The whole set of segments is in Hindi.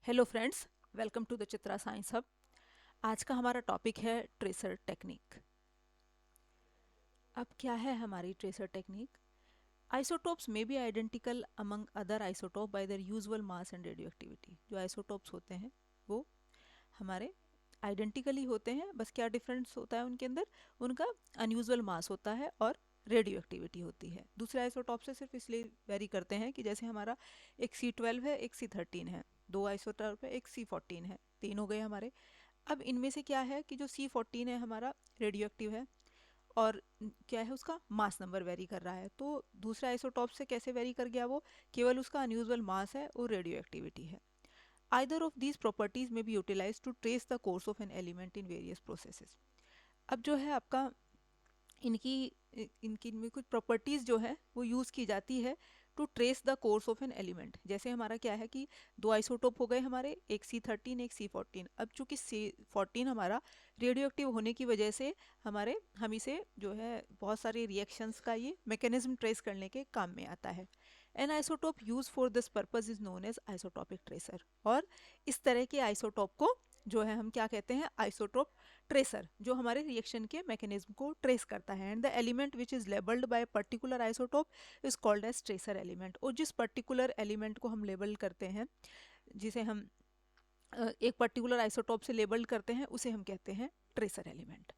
Hello friends, welcome to the Chitra science hub. आज का हमारा टॉपिक है ट्रेसर टेक्निक। अब क्या है हमारी ट्रेसर टेक्निक? आइसोटोप्स में be identical among other isotope bye there usual mass and radio activity. जो आइसोटोप्स होते हैं वो हमारे आइडेंटिकली होते हैं, बस क्या डिफरेंस होता है उनके अंदर? उनका अनयूजुअल मास होता है और रेडियो एक्टिविटी होती है। दूसरे आइसोटॉप से सिर्फ इसलिए वेरी करते हैं कि जैसे हमारा एक C12 है, एक C13 है, दो आइसोटॉप है, एक C14 है, तीन हो गए हमारे। अब इनमें से क्या है कि जो C14 है हमारा रेडियो एक्टिव है और क्या है, उसका मास नंबर वेरी कर रहा है। तो दूसरे आइसोटॉप से कैसे वेरी कर गया वो? केवल उसका अनयूजुअल मास है और रेडियो एक्टिविटी है। Either of these properties may be utilized to trace the course of an element in various processes. अब जो है आपका इनकी इनकी इनमें कुछ प्रॉपर्टीज़ जो है वो यूज़ की जाती है to trace the course of an element. जैसे हमारा क्या है कि दो आइसोटोप हो गए हमारे, एक C13 एक C14। अब चूंकि C14 हमारा रेडियो एक्टिव होने की वजह से हम इसे जो है बहुत सारे रिएक्शंस का ये मैकेनिज्म ट्रेस करने के काम में आता है। An isotope use for this purpose is known as isotopic tracer. और इस तरह के आइसोटोप को जो है हम क्या कहते हैं? आइसोटोप ट्रेसर, जो हमारे रिएक्शन के मैकेनिज्म को ट्रेस करता है। And the element which is labelled by particular isotope is called as tracer element. और जिस पर्टिकुलर एलिमेंट को हम लेबल करते हैं, जिसे हम एक पर्टिकुलर आइसोटोप से लेबल्ड करते हैं, उसे हम कहते हैं tracer element.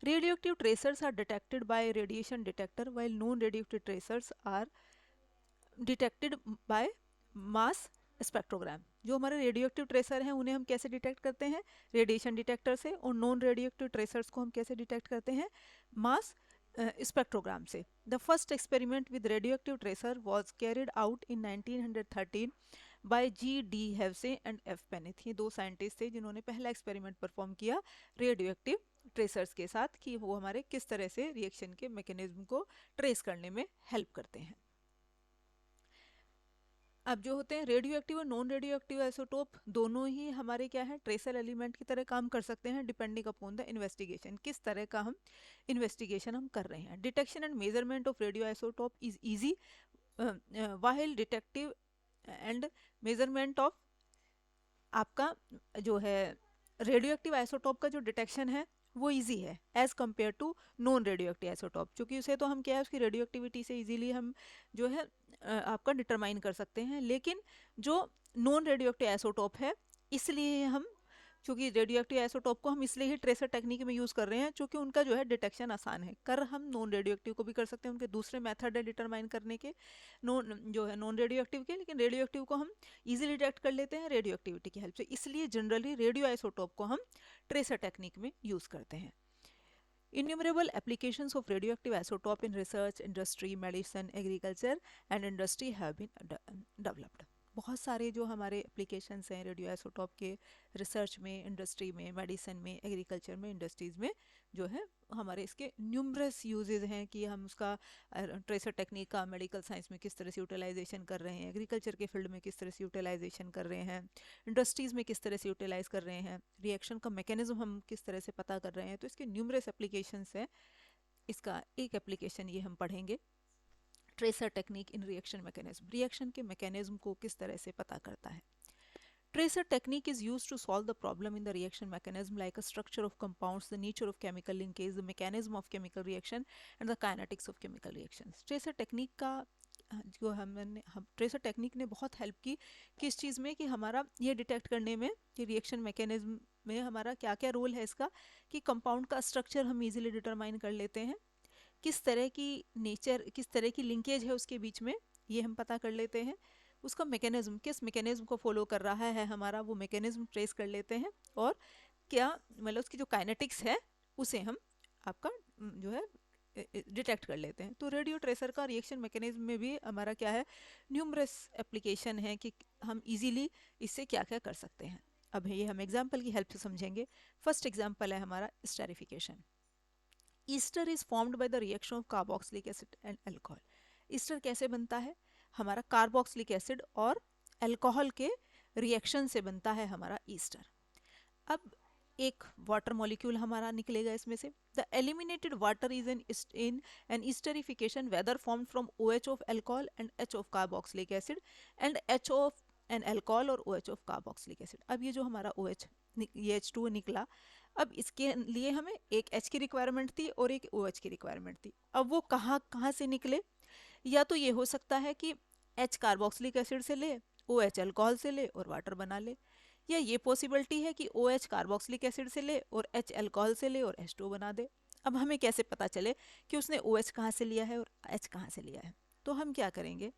Radioactive tracers are detected by radiation detector, while non radioactive tracers are detected by mass spectrogram. जो हमारे रेडियो एक्टिव ट्रेसर हैं उन्हें हम कैसे डिटेक्ट करते हैं? रेडिएशन डिटेक्टर से। और नॉन रेडियो एक्टिव ट्रेसर्स को हम कैसे डिटेक्ट करते हैं? मास स्पेक्ट्रोग्राम से। The first experiment with radio active tracer was carried out in 1913 by G.D. Hevesy and F. Paneth. ये दो साइंटिस्ट थे जिन्होंने पहला एक्सपेरिमेंट परफॉर्म किया रेडियो एक्टिव ट्रेसर्स के साथ कि वो हमारे किस तरह से रिएक्शन के मैकेनिज्म को ट्रेस करने में हेल्प करते हैं। अब जो होते हैं रेडियो एक्टिव और नॉन रेडियो एक्टिव आइसोटोप, दोनों ही हमारे क्या है, ट्रेसर एलिमेंट की तरह काम कर सकते हैं, डिपेंडिंग अपॉन द इन्वेस्टिगेशन, किस तरह का हम इन्वेस्टिगेशन हम कर रहे हैं। Detection and measurement of radio isotope is easy, वाहिल detective and measurement of आपका जो है रेडियो एक्टिव आइसोटोप का जो डिटेक्शन है वो इजी है as compare to non radioactive isotope. क्योंकि उसे तो हम क्या है, उसकी रेडियो एक्टिविटी से इजीली हम जो है आपका डिटरमाइन कर सकते हैं। लेकिन जो नॉन रेडियो एक्टिव आइसोटोप है, इसलिए हम, क्योंकि रेडियो एक्टिव आइसोटोप को हम इसलिए ही ट्रेसर टेक्निक में यूज़ कर रहे हैं क्योंकि उनका जो है डिटेक्शन आसान है। कर हम नॉन रेडियो एक्टिव को भी कर सकते हैं, उनके दूसरे मेथड है डिटरमाइन करने के नॉन जो है नॉन रेडियो एक्टिव के, लेकिन रेडियो एक्टिव को हम इजीली डिटेक्ट कर लेते हैं रेडियो एक्टिविटी की हेल्प से। इसलिए जनरली रेडियो आइसोटोप को हम ट्रेसर टेक्निक में यूज़ करते हैं। Innumerable applications of radioactive isotope in research, industry, medicine, agriculture and industry have been developed. बहुत सारे जो हमारे एप्लीकेशंस हैं रेडियो आइसोटोप के, रिसर्च में, इंडस्ट्री में, मेडिसिन में, एग्रीकल्चर में, इंडस्ट्रीज़ में जो है हमारे इसके न्यूमरस यूजेस हैं कि हम उसका ट्रेसर टेक्निक का मेडिकल साइंस में किस तरह से यूटिलाइजेशन कर रहे हैं, एग्रीकल्चर के फील्ड में किस तरह से यूटिलाइजेशन कर रहे हैं, इंडस्ट्रीज़ में किस तरह से यूटिलाइज कर रहे हैं, रिएक्शन का मैकेनिज्म हम किस तरह से पता कर रहे हैं। तो इसके न्यूमरस एप्लीकेशंस हैं। इसका एक एप्लीकेशन ये हम पढ़ेंगे, tracer technique in reaction mechanism. Reaction के मैकेनिज्म को किस तरह से पता करता है। Tracer technique is used to solve the problem in the reaction mechanism, like a structure of compounds, the nature of chemical linkage, the mechanism of chemical reaction and the kinetics of chemical reactions. Tracer technique का जो हम ट्रेसर टेक्निक ने बहुत हेल्प की किस चीज़ में, कि हमारा ये डिटेक्ट करने में कि रिएक्शन मैकेनिज्म में हमारा क्या क्या रोल है इसका, कि कंपाउंड का स्ट्रक्चर हम इजीली डिटरमाइन कर लेते हैं, किस तरह की नेचर, किस तरह की लिंकेज है उसके बीच में, ये हम पता कर लेते हैं। उसका मैकेनिज्म, किस मैकेनिज्म को फॉलो कर रहा है हमारा, वो मैकेनिज्म ट्रेस कर लेते हैं। और क्या मतलब उसकी जो काइनेटिक्स है उसे हम आपका जो है डिटेक्ट कर लेते हैं। तो रेडियो ट्रेसर का रिएक्शन मैकेनिज्म में भी हमारा क्या है, न्यूमरस एप्लीकेशन है कि हम इजीली इससे क्या क्या कर सकते हैं। अब ये हम एग्जाम्पल की हेल्प से समझेंगे। फर्स्ट एग्जाम्पल है हमारा esterification. Easter is formed by the reaction of carboxylic acid and alcohol. Easter कैसे बनता है? हमारा कार्बोक्सिलिक एसिड और अल्कोहल के रिएक्शन से बनता है हमारा ईस्टर। अब एक वाटर मॉलिक्यूल हमारा निकलेगा इसमें से। The eliminated water is in an esterification whether formed from OH of alcohol and H of carboxylic acid and H of an alcohol और OH ऑफ कार्बोक्सिलिक एसिड। अब ये जो हमारा OH ये H2 निकला, अब इसके लिए हमें एक H की रिक्वायरमेंट थी और एक OH की रिक्वायरमेंट थी। अब वो कहाँ कहाँ से निकले, या तो ये हो सकता है कि H कार्बोक्सिलिक एसिड से ले, OH अल्कोहल से ले और वाटर बना ले, या ये पॉसिबिलिटी है कि OH कार्बोक्सिलिक एसिड से ले और H अल्कोहल से ले और H2 बना दे। अब हमें कैसे पता चले कि उसने OH कहाँ से लिया है और H कहाँ से लिया है? तो हम क्या करेंगे,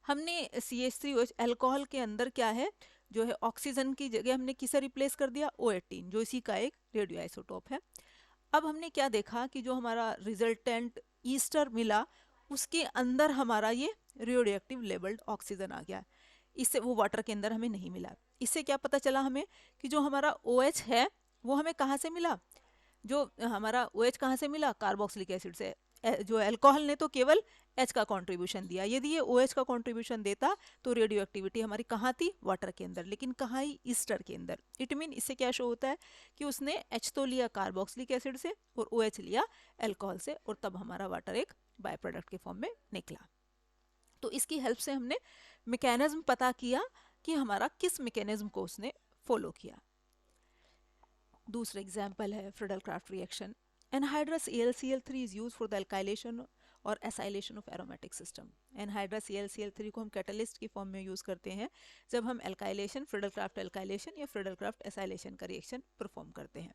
हमने CH3OH अल्कोहल के अंदर क्या है, जो है ऑक्सीजन की जगह हमने किसे रिप्लेस कर दिया, O18, जो इसी का एक रेडियो आइसोटोप है। अब हमने क्या देखा कि जो हमारा रिजल्टेंट ईस्टर मिला उसके अंदर हमारा ये रेडियो एक्टिव लेबल्ड ऑक्सीजन आ गया, इससे वो वाटर के अंदर हमें नहीं मिला। इससे क्या पता चला हमें कि जो हमारा OH है वो हमें कहाँ से मिला, जो हमारा OH कहाँ से मिला, कार्बोक्सिलिक एसिड से। जो अल्कोहल ने तो केवल H का कंट्रीब्यूशन दिया, यदि ये OH का कंट्रीब्यूशन देता तो रेडियो एक्टिविटी हमारी कहाँ थी, वाटर के अंदर, लेकिन कहाँ ही, ईस्टर के अंदर। इट मीन इससे क्या शो होता है कि उसने H तो लिया कार्बोक्सिलिक एसिड से और OH लिया अल्कोहल से, और तब हमारा वाटर एक बाय प्रोडक्ट के फॉर्म में निकला। तो इसकी हेल्प से हमने मैकेनिज्म पता किया कि हमारा किस मैकेनिज्म को उसने फॉलो किया। दूसरा एग्जाम्पल है Friedel Craft reaction. Anhydrous AlCl3 is use for the alkylation और acylation of aromatic system. Anhydrous AlCl3 को हम कैटलिस्ट की फॉर्म में यूज करते हैं जब हम अल्काइलेशन, फ्रीडल क्राफ्ट अल्काइलेशन या फ्रीडल क्राफ्ट एसाइलेशन का रिएक्शन परफॉर्म करते हैं।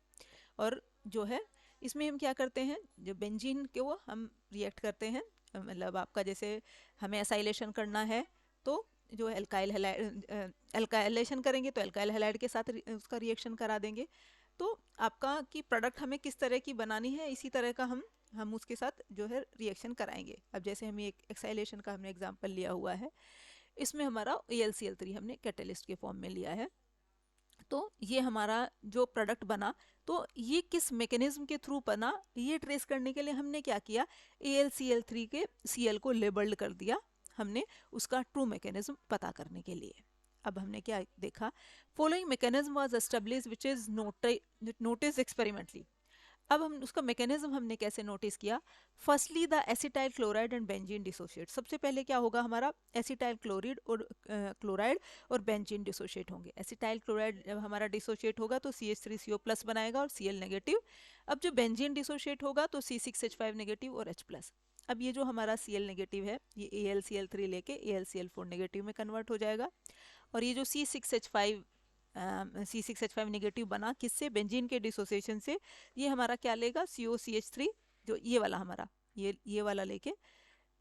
और जो है इसमें हम क्या करते हैं, जो बेंजीन के वो हम रिएक्ट करते हैं, मतलब आपका जैसे हमें एसाइलेशन करना है तो जो अल्काइल अल्काइलेशन करेंगे तो अल्काइल हैलाइड के साथ उसका रिएक्शन करा देंगे। तो आपका कि प्रोडक्ट हमें किस तरह की बनानी है, इसी तरह का हम उसके साथ जो है रिएक्शन कराएंगे। अब जैसे हमें एक एक्साइलेशन का हमने एग्जांपल लिया हुआ है, इसमें हमारा AlCl3 हमने कैटलिस्ट के फॉर्म में लिया है। तो ये हमारा जो प्रोडक्ट बना, तो ये किस मैकेनिज्म के थ्रू बना, ये ट्रेस करने के लिए हमने क्या किया, AlCl3 के Cl को लेबल्ड कर दिया हमने, उसका ट्रू मैकेनिज्म पता करने के लिए। अब हमने क्या देखा, following mechanism was established which is notice experimentally. अब हम उसका मैकेनिज्म हमने कैसे नोटिस किया, firstly the acetyl chloride and benzene dissociate. सबसे पहले क्या होगा, हमारा एसिटाइल क्लोराइड और क्लोराइड और बेंजीन डिसोशिएट होंगे। एसिटाइल क्लोराइड जब हमारा डिसोशिएट होगा तो CH3CO+ बनाएगा और Cl नेगेटिव। अब जो बेंजीन डिसोशिएट होगा तो C6H5 नेगेटिव और H+। अब ये जो हमारा Cl नेगेटिव है ये AlCl3 लेके AlCl4 नेगेटिव में कन्वर्ट हो जाएगा, और ये जो C6H5 नेगेटिव बना किससे, बेंजीन के डिसोसिएशन से, ये हमारा क्या लेगा, COCH3, जो ये वाला हमारा ये वाला लेके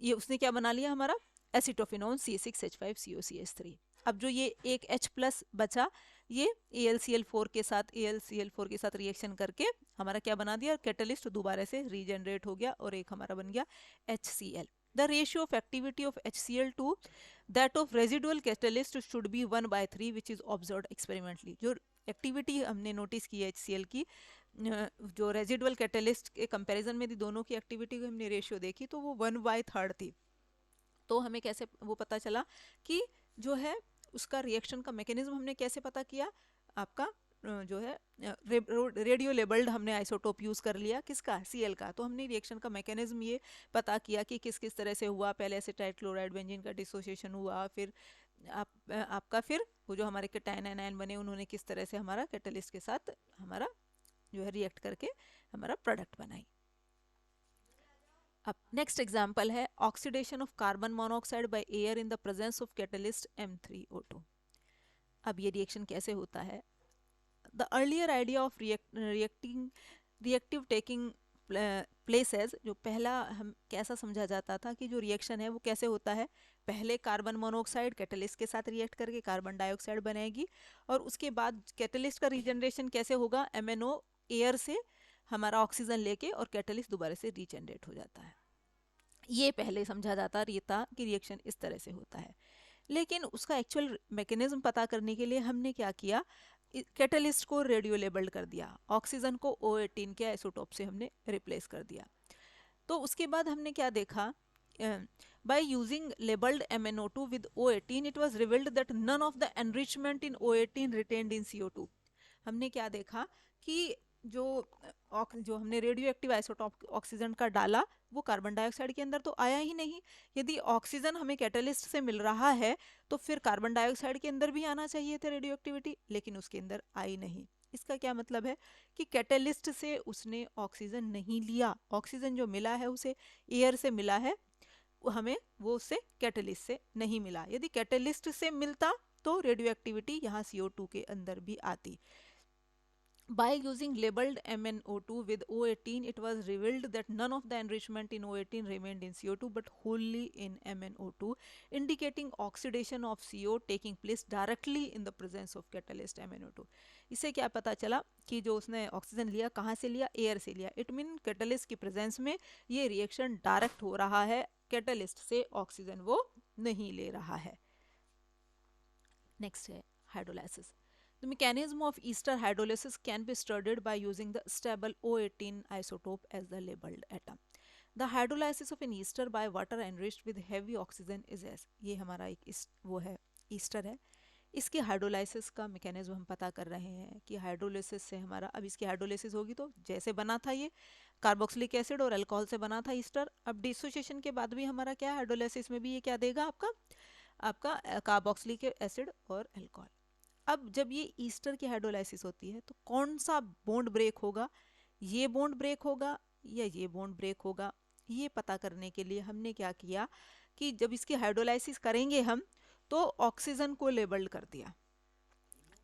ये उसने क्या बना लिया, हमारा एसिटोफिनोन C6H5COCH3। अब जो ये एक H+ बचा, ये AlCl4 के साथ रिएक्शन करके हमारा क्या बना दिया, कैटलिस्ट दोबारा से रीजनरेट हो गया और एक हमारा बन गया HCl। The ratio of activity of HCl to that of residual catalyst should be 1/3 which is observed experimentally। जो एक्टिविटी हमने नोटिस की है HCl की, जो रेजिडुअल कैटलिस्ट के कंपैरिजन में दोनों की एक्टिविटी की हमने रेशियो देखी तो वो 1/3 थी। तो हमें कैसे वो पता चला कि जो है उसका रिएक्शन का मैकेनिज्म हमने कैसे पता किया, आपका जो है रेडियो लेबल्ड हमने आइसोटोप यूज कर लिया, किसका, Cl का। तो हमने रिएक्शन का मैकेनिज्म ये पता किया कि किस किस तरह से हुआ, पहले एसिटाइल क्लोराइड बेंजीन का डिसोसिएशन हुआ, फिर आपका फिर वो जो हमारे कैटायन एनायन बने उन्होंने किस तरह से हमारा कैटलिस्ट के साथ हमारा जो है रिएक्ट करके हमारा प्रोडक्ट बनाई। अब नेक्स्ट एग्जांपल है oxidation of carbon monoxide by air in the presence of catalyst M3O2। अब ये रिएक्शन कैसे होता है, the earlier idea of reactive taking places, जो पहला हम कैसा समझा जाता था कि जो रिएक्शन है वो कैसे होता है, पहले कार्बन मोनोऑक्साइड कैटलिस्ट के साथ रिएक्ट करके कार्बन डाइऑक्साइड बनेगी, और उसके बाद कैटलिस्ट का रीजनरेशन कैसे होगा, MnO एयर से हमारा ऑक्सीजन लेके और कैटलिस्ट दोबारा से रीजनरेट हो जाता है। ये पहले समझा जाता रहता कि रिएक्शन इस तरह से होता है, लेकिन उसका एक्चुअल मैकेनिज्म पता करने के लिए हमने क्या किया, कैटलिस्ट को रेडियो लेबल्ड कर दिया, ऑक्सीजन को O18 के आइसोटोप से हमने रिप्लेस कर दिया। तो उसके बाद हमने क्या देखा, by using labeled MnO2 with O18 it was revealed that none of the enrichment in O18 retained in CO2। हमने क्या देखा कि जो हमने रेडियो एक्टिव आइसोटॉप ऑक्सीजन का डाला वो कार्बन डाइऑक्साइड के अंदर तो आया ही नहीं। यदि ऑक्सीजन हमें कैटलिस्ट से मिल रहा है तो फिर कार्बन डाइऑक्साइड के अंदर भी आना चाहिए था रेडियो एक्टिविटी, लेकिन उसके अंदर आई नहीं। इसका क्या मतलब है कि कैटलिस्ट से उसने ऑक्सीजन नहीं लिया, ऑक्सीजन जो मिला है उसे एयर से मिला है, हमें वो उससे कैटलिस्ट से नहीं मिला। यदि कैटलिस्ट से मिलता तो रेडियो एक्टिविटी यहाँ CO2 के अंदर भी आती। By using labeled MnO2 with O18, it was revealed that none of the enrichment in O18 remained in CO2 but wholly in MnO2, indicating oxidation of CO taking place directly in the presence of catalyst MnO2. इससे क्या पता चला कि जो उसने ऑक्सीजन लिया कहाँ से लिया, एयर से लिया। इट मीन कैटलिस्ट की प्रेजेंस में ये रिएक्शन डायरेक्ट हो रहा है, कैटलिस्ट से ऑक्सीजन वो नहीं ले रहा है। नेक्स्ट है hydrolysis. The mechanism of ester hydrolysis can be studied by using the stable O18 isotope as the labeled atom. The hydrolysis of an ester by water enriched with heavy oxygen is as, ये हमारा एक वो है ईस्टर है। इसके हाइड्रोलाइसिस का मैकेनिज्म हम पता कर रहे हैं कि हाइड्रोलिसिस से हमारा, अब इसकी हाइड्रोलिसिस होगी तो जैसे बना था ये कार्बोक्सिलिक एसिड और अल्कोहल से बना था ईस्टर, अब डिसोसिएशन के बाद भी हमारा क्या हाइड्रोलाइसिस में भी ये क्या देगा आपका कार्बोक्सिलिक एसिड और अल्कोहल। अब जब ये ईस्टर की हाइड्रोलाइसिस होती है तो कौन सा बॉन्ड ब्रेक होगा, ये बॉन्ड ब्रेक होगा या ये बॉन्ड ब्रेक होगा, ये पता करने के लिए हमने क्या किया कि जब इसकी हाइड्रोलाइसिस करेंगे हम तो ऑक्सीजन को लेबल्ड कर दिया।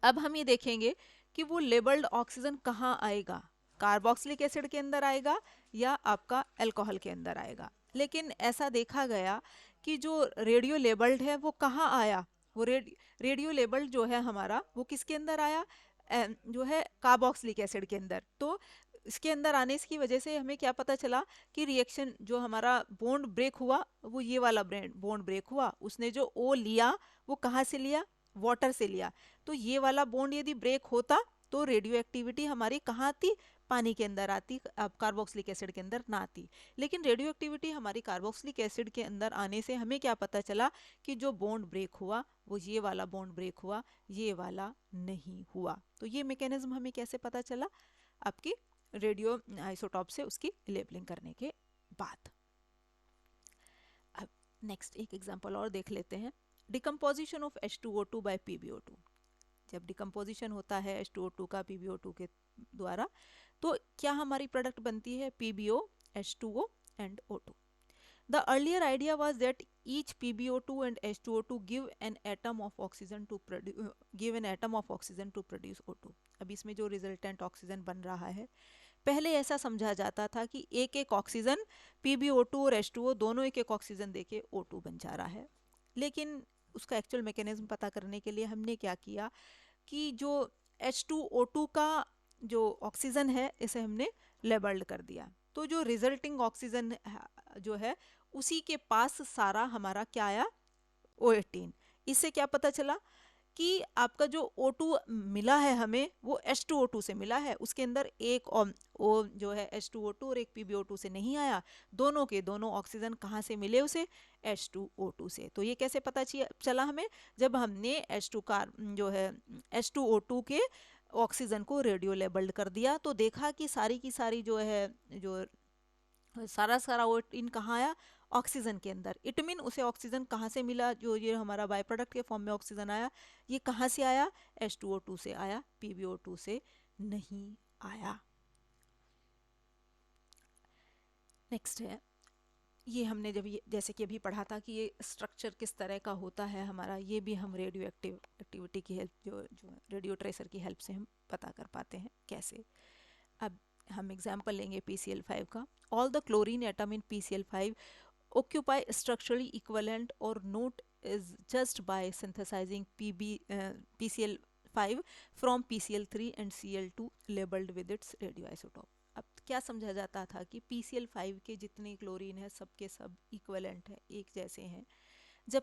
अब हम ये देखेंगे कि वो लेबल्ड ऑक्सीजन कहाँ आएगा, कार्बोक्सिलिक एसिड के अंदर आएगा या आपका अल्कोहल के अंदर आएगा। लेकिन ऐसा देखा गया कि जो रेडियो लेबल्ड है वो कहाँ आया, वो रेडियो लेबल्ड जो है हमारा वो किसके अंदर आया, जो है कार्बोक्सिलिक एसिड के अंदर। तो इसके अंदर आने की वजह से हमें क्या पता चला कि रिएक्शन जो हमारा बॉन्ड ब्रेक हुआ वो ये वाला बॉन्ड ब्रेक हुआ, उसने जो O लिया वो कहाँ से लिया, वाटर से लिया। तो ये वाला बॉन्ड यदि ब्रेक होता तो रेडियो एक्टिविटी हमारी कहाँ आती, पानी के अंदर आती, अब कार्बोक्सिलिक एसिड के अंदर ना आती। लेकिन रेडियो एक्टिविटी हमारी कार्बोक्सिलिक एसिड के अंदर आने से हमें क्या पता चला कि जो बॉन्ड ब्रेक हुआ वो ये वाला बॉन्ड ब्रेक हुआ, ये वाला नहीं हुआ। तो ये मैकेनिज्म हमें कैसे पता चला, आपकी रेडियो आइसोटॉप से उसकी लेबलिंग करने के बाद। अब नेक्स्ट एक एग्जांपल और देख लेते हैं, decomposition of H2O2 bye PbO2। जब डिकम्पोजिशन होता है H2O2 का PbO2 के द्वारा तो क्या हमारी प्रोडक्ट बनती है PbO, H2O and O2। The earlier idea was that each PbO2 and H2O2 give an atom of oxygen to produce O2। अब इसमें जो रिजल्टेंट ऑक्सीजन बन रहा है, पहले ऐसा समझा जाता था कि एक एक ऑक्सीजन PbO2 और H2O दोनों एक एक ऑक्सीजन देके O2 बन जा रहा है। लेकिन उसका एक्चुअल मैकेनिज्म पता करने के लिए हमने क्या किया कि जो H2O2 का जो ऑक्सीजन है इसे हमने लेबल्ड कर दिया। तो जो रिजल्टिंग ऑक्सीजन जो है उसी के पास सारा हमारा क्या आया, O18। इससे क्या पता चला कि आपका जो O2 मिला है हमें वो H2O2 से मिला है, उसके अंदर एक O जो है H2O2 और एक PbO2 से नहीं आया, दोनों के दोनों ऑक्सीजन कहाँ से मिले उसे, H2O2 से। तो ये कैसे पता चला हमें, जब हमने जो है H2O2 के ऑक्सीजन को रेडियो लेबल्ड कर दिया तो देखा कि सारी की सारी जो है जो सारा O18 कहाँ आया, ऑक्सीजन के अंदर। इट मीन उसे ऑक्सीजन कहाँ से मिला, जो ये हमारा बाय प्रोडक्ट के फॉर्म में ऑक्सीजन आया ये कहाँ से आया, H2O2 से आया, PbO2 से नहीं आया। नेक्स्ट है, ये हमने जब ये जैसे कि अभी पढ़ा था कि ये स्ट्रक्चर किस तरह का होता है हमारा, ये भी हम रेडियो एक्टिविटी की हेल्प जो रेडियो ट्रेसर की हेल्प से हम पता कर पाते हैं कैसे। अब हम एग्जाम्पल लेंगे PCl5 का। All the chlorine atom in PCl5 occupy structurally equivalent or note is just by synthesizing PCl5 from PCl3 and Cl2 labeled with its radioisotope। अब क्या समझा जाता था कि PCl5 के जितने क्लोरीन है सबके सब इक्विवेलेंट है, एक जैसे हैं। जब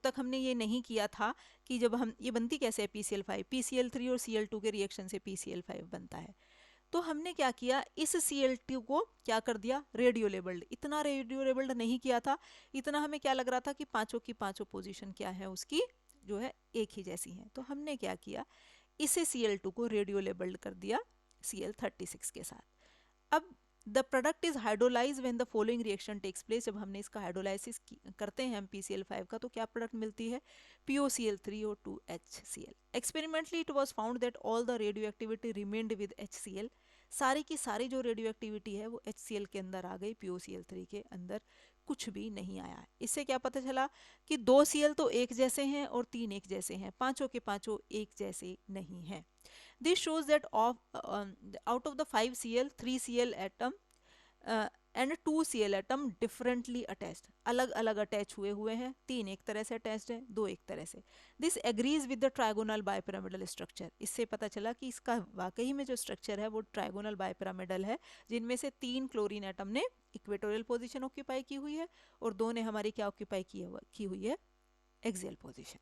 तक हमने ये नहीं किया था कि जब हम ये बनती कैसे है PCl5, PCl3 और Cl2 के रिएक्शन से PCl5 बनता है। तो हमने क्या किया, इस Cl2 को क्या कर दिया, रेडियो लेबल्ड। इतना रेडियो लेबल्ड नहीं किया था, इतना हमें क्या लग रहा था कि पांचों की पांचों पोजीशन क्या है उसकी जो है एक ही जैसी हैं। तो हमने क्या किया, इसे Cl2 को रेडियो लेबल्ड कर दिया Cl36 के साथ। अब the product is hydrolyse when the following reaction takes place, जब हमने इसका हाइड्रोलाइसिस करते हैं हम PCl5 का, तो क्या प्रोडक्ट मिलती है, POCl3 और 2HCl। Experimentally it was found that all the radio activity remained with HCl, सारी की सारी जो रेडियो एक्टिविटी है वो HCl के अंदर आ गई, POCl3 के अंदर कुछ भी नहीं आया। इससे क्या पता चला कि 2 Cl तो एक जैसे हैं और 3 एक जैसे हैं, पांचों के पांचों एक जैसे नहीं हैं। This shows that out of the 5 Cl, 3 Cl atom and 2 Cl atom differently attached, अलग अलग अटैच हुए हैं, 3 एक तरह से अटैच्ड है, 2 एक तरह से। This agrees with the trigonal bipyramidal structure, इससे पता चला कि इसका वाकई में जो स्ट्रक्चर है वो ट्राइगोनल बाइपिरामिडल है, जिनमें से 3 क्लोरीन एटम ने इक्वेटोरियल पोजीशन ऑक्यूपाई की हुई है और 2 ने हमारी क्या ऑक्यूपाई की हुई है, एक्सियल पोजीशन।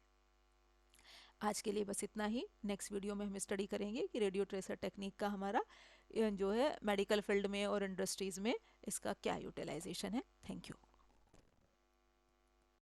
आज के लिए बस इतना ही। नेक्स्ट वीडियो में हम स्टडी करेंगे कि रेडियो ट्रेसर टेक्निक का हमारा जो है मेडिकल फील्ड में और इंडस्ट्रीज़ में इसका क्या यूटिलाइजेशन है। Thank you.